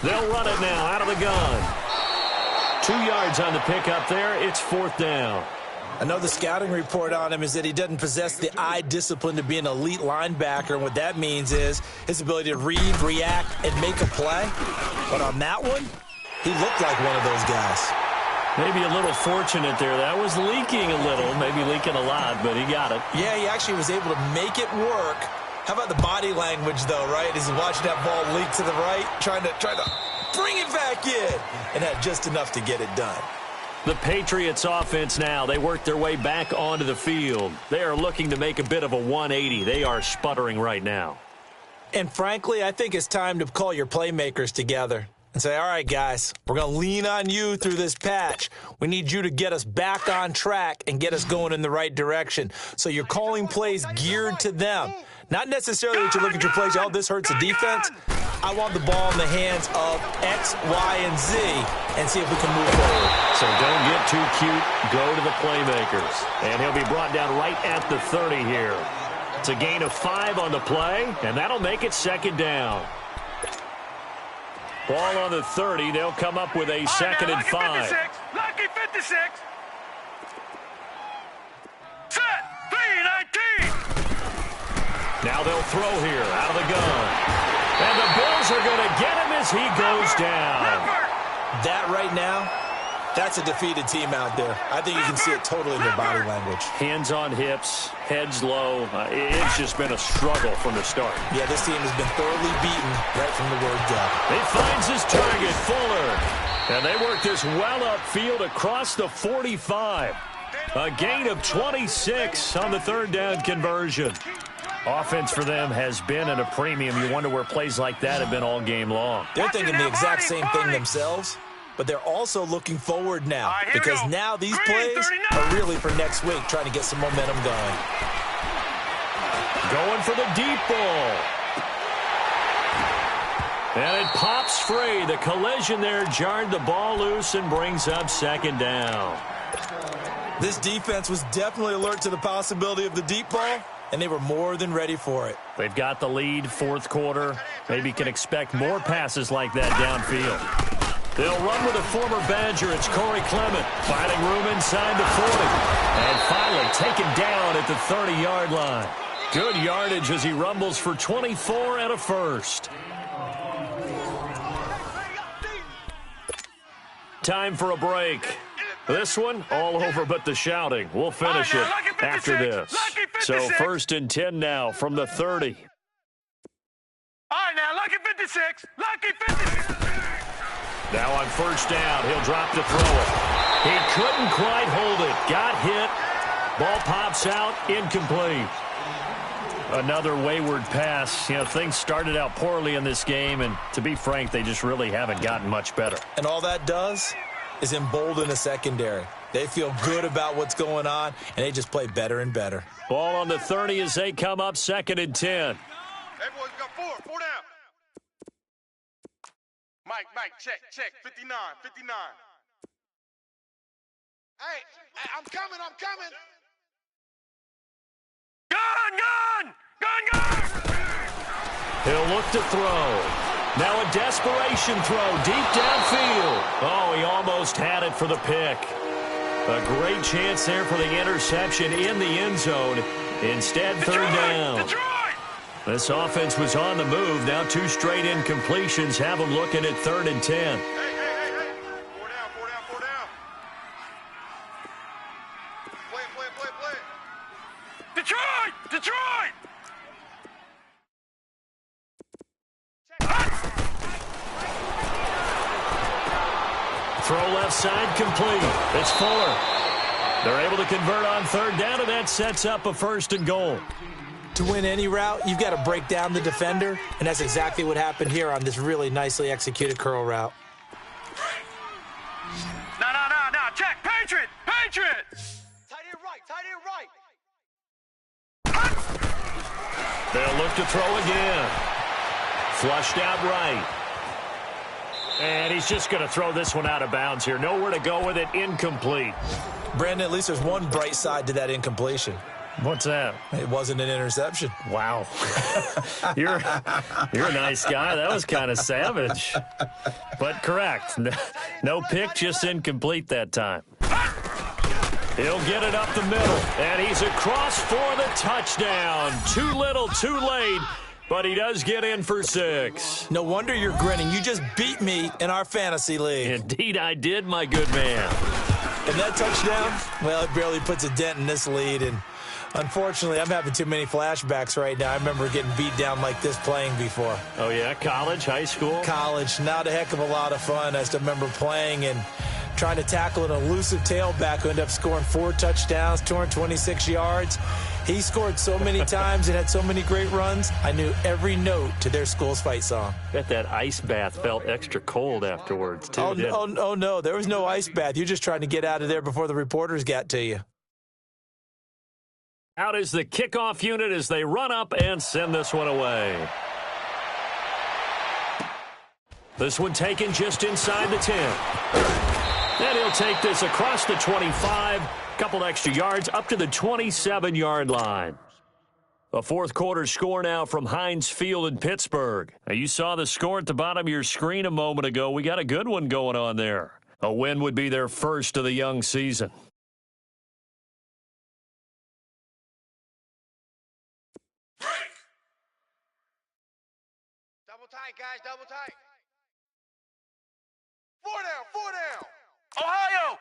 They'll run it now out of the gun. 2 yards on the pickup there. It's 4th down. I know the scouting report on him is that he doesn't possess the eye discipline to be an elite linebacker. And what that means is his ability to read, react, and make a play. But on that one, he looked like one of those guys. Maybe a little fortunate there. That was leaking a little, maybe leaking a lot, but he got it. Yeah, he actually was able to make it work. How about the body language, though, right? As he's watching that ball leak to the right, trying to bring it back in, and had just enough to get it done. The Patriots offense now, they work their way back onto the field. They are looking to make a bit of a 180. They are sputtering right now. And frankly, I think it's time to call your playmakers together and say, all right, guys, we're going to lean on you through this patch. We need you to get us back on track and get us going in the right direction. So you're calling plays geared to them. Not necessarily that you look at your plays, oh, this hurts the defense. I want the ball in the hands of X, Y, and Z and see if we can move forward. So don't get too cute. Go to the playmakers. And he'll be brought down right at the 30 here. It's a gain of 5 on the play, and that'll make it 2nd down. Ball on the 30. They'll come up with a 2nd and 5. Lucky 56. Set. 319. Now they'll throw here out of the gun. And the Bills are going to get him as he goes down. That right now, that's a defeated team out there. I think you can see it totally in their body language. Hands on hips, heads low. It's just been a struggle from the start. Yeah, this team has been thoroughly beaten right from the word go. He finds his target, Fuller. And they work this well upfield across the 45. A gain of 26 on the 3rd down conversion. Offense for them has been at a premium. You wonder where plays like that have been all game long. They're thinking the exact same thing themselves, but they're also looking forward now because now these plays are really for next week, trying to get some momentum going. Going for the deep ball. And it pops free. The collision there jarred the ball loose and brings up 2nd down. This defense was definitely alert to the possibility of the deep ball, and they were more than ready for it. They've got the lead, 4th quarter. Maybe can expect more passes like that downfield. They'll run with a former Badger. It's Corey Clement finding room inside the 40. And finally taken down at the 30-yard line. Good yardage as he rumbles for 24 and a 1st. Time for a break. This one, all over but the shouting. We'll finish it after this. So 1st and 10 now from the 30. All right, now, Lucky 56. Lucky 56. Now on 1st down, he'll drop to throw it. He couldn't quite hold it. Got hit. Ball pops out, incomplete. Another wayward pass. You know, things started out poorly in this game, and to be frank, they just really haven't gotten much better. And all that does is embolden the secondary. They feel good about what's going on, and they just play better and better. Ball on the 30 as they come up 2nd and 10. Hey, boys, we got four down. Mike, check, 59. Hey, I'm coming. Gun! He'll look to throw. Now a desperation throw deep downfield. Oh, he almost had it for the pick. A great chance there for the interception in the end zone. Instead, 3rd down. Detroit! This offense was on the move. Now 2 straight incompletions have them looking at 3rd and 10. Hey. Four down. Play. Detroit! Throw left side complete. It's Fuller. They're able to convert on 3rd down, and that sets up a 1st and goal. To win any route, you've got to break down the defender, and that's exactly what happened here on this really nicely executed curl route. No. Check. Patriot! Tight end right. They'll look to throw again. Flushed out right. And he's just going to throw this one out of bounds here. Nowhere to go with it. Incomplete. Brandon, at least there's one bright side to that incompletion. What's that? It wasn't an interception. Wow. You're a nice guy. That was kind of savage. But correct. No pick, just incomplete that time. He'll get it up the middle, and he's across for the touchdown. Too little, too late, but he does get in for 6. No wonder you're grinning. You just beat me in our fantasy league. Indeed I did, my good man. And that touchdown, well, it barely puts a dent in this lead, and unfortunately, I'm having too many flashbacks right now. I remember getting beat down like this playing before. Oh, yeah? College, high school? College. Not a heck of a lot of fun. I just remember playing and trying to tackle an elusive tailback who ended up scoring 4 touchdowns, 226 yards. He scored so many times and had so many great runs, I knew every note to their school's fight song. Bet that ice bath felt extra cold afterwards, too. Oh, no. There was no ice bath. You're just trying to get out of there before the reporters got to you. Out is the kickoff unit as they run up and send this one away. This one taken just inside the 10. And he'll take this across the 25, couple extra yards up to the 27-yard line. A fourth-quarter score now from Heinz Field in Pittsburgh. Now, you saw the score at the bottom of your screen a moment ago. We got a good one going on there. A win would be their first of the young season. Double tight, guys, double tight. 4 down. Ohio!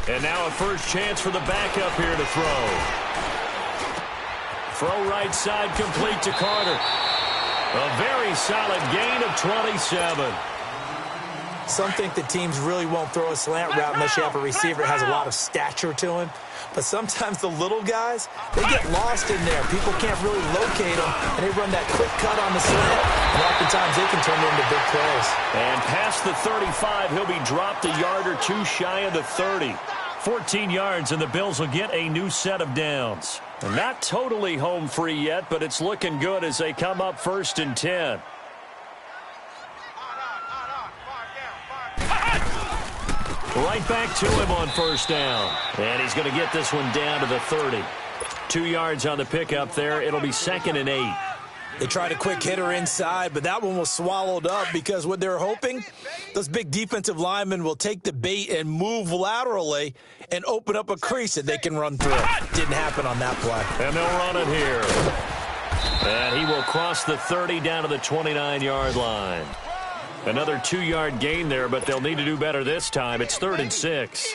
And now a first chance for the backup here to throw. Throw right side complete to Carter. A very solid gain of 27. Some think the teams really won't throw a slant route unless you have a receiver that has a lot of stature to him. But sometimes the little guys, they get lost in there. People can't really locate them, and they run that quick cut on the slant, and oftentimes they can turn it into big plays. And past the 35, he'll be dropped a yard or 2 shy of the 30. 14 yards, and the Bills will get a new set of downs. And not totally home free yet, but it's looking good as they come up 1st and 10. Right back to him on 1st down. And he's going to get this one down to the 30. 2 yards on the pickup there. It'll be 2nd and 8. They tried a quick hitter inside, but that one was swallowed up because what they're hoping, those big defensive linemen will take the bait and move laterally and open up a crease that they can run through. Didn't happen on that play. And they'll run it here. And he will cross the 30 down to the 29-yard line. Another 2-yard gain there, but they'll need to do better this time. It's 3rd and 6.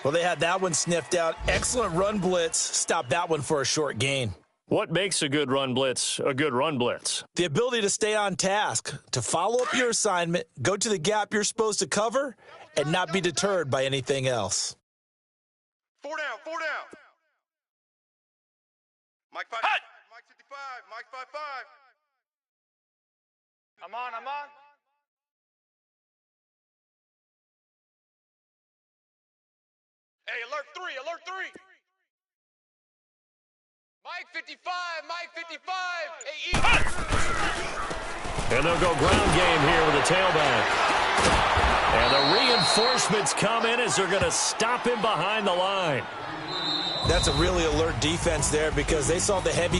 Well, they had that one sniffed out. Excellent run blitz. Stop that one for a short gain. What makes a good run blitz a good run blitz? The ability to stay on task, to follow up your assignment, go to the gap you're supposed to cover, and not be deterred by anything else. 4 down, 4 down. Mike 5, Hut! Mike 55, Mike 55. I'm on. Hey, alert 3, alert 3. Mike 55, Mike 55. Hey, And they'll go ground game here with the tailback. And the reinforcements come in as they're going to stop him behind the line. That's a really alert defense there because they saw the heavy